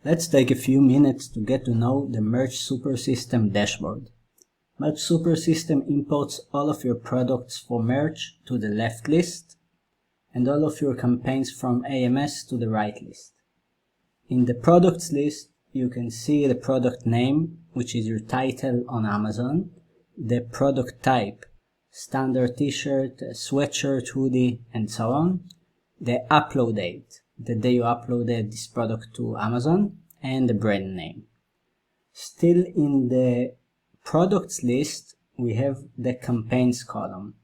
Let's take a few minutes to get to know the Merge SuperSystem dashboard. Merge SuperSystem imports all of your products for merge to the left list and all of your campaigns from AMS to the right list. In the products list, you can see the product name, which is your title on Amazon, the product type, standard t-shirt, sweatshirt, hoodie, and so on, the upload date, the day you uploaded this product to Amazon, and the brand name. Still in the products list, we have the campaigns column.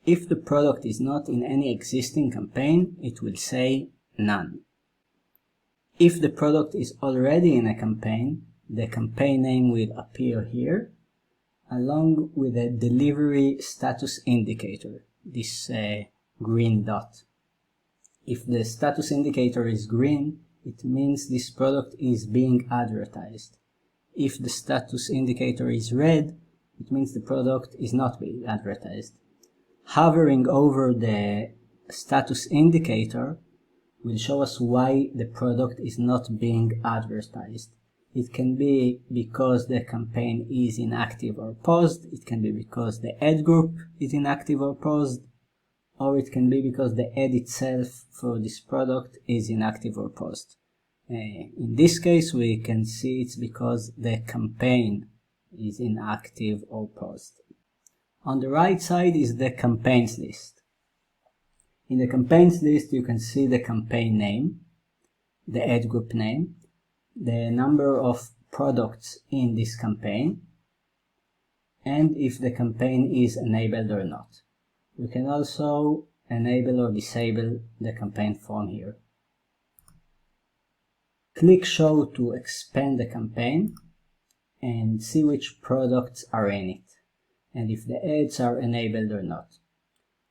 If the product is not in any existing campaign, it will say none. If the product is already in a campaign, the campaign name will appear here, along with a delivery status indicator, this green dot. If the status indicator is green, it means this product is being advertised. If the status indicator is red, it means the product is not being advertised. Hovering over the status indicator will show us why the product is not being advertised. It can be because the campaign is inactive or paused, it can be because the ad group is inactive or paused, or it can be because the ad itself for this product is inactive or paused. In this case, we can see it's because the campaign is inactive or paused. On the right side is the campaigns list. In the campaigns list, you can see the campaign name, the ad group name, the number of products in this campaign, and if the campaign is enabled or not. You can also enable or disable the campaign from here. Click Show to expand the campaign and see which products are in it, and if the ads are enabled or not.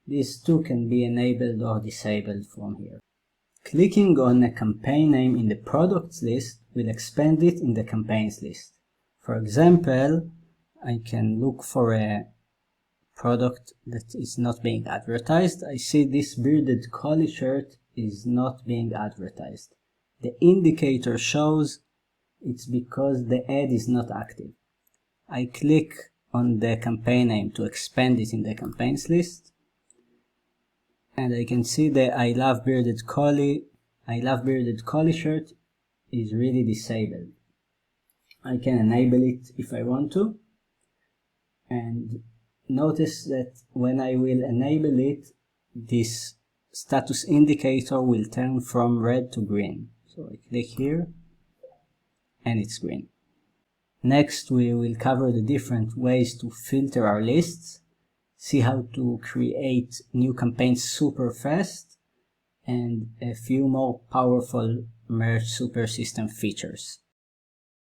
These two can be enabled or disabled from here. Clicking on a campaign name in the products list will expand it in the campaigns list. For example, I can look for a product that is not being advertised. I see this bearded collie shirt is not being advertised. The indicator shows it's because the ad is not active. I click on the campaign name to expand it in the campaigns list, and I can see the I love bearded collie shirt is really disabled. I can enable it if I want to, and notice that when I will enable it, this status indicator will turn from red to green. So I click here and it's green. Next, we will cover the different ways to filter our lists, see how to create new campaigns super fast, and a few more powerful Merge SuperSystem features.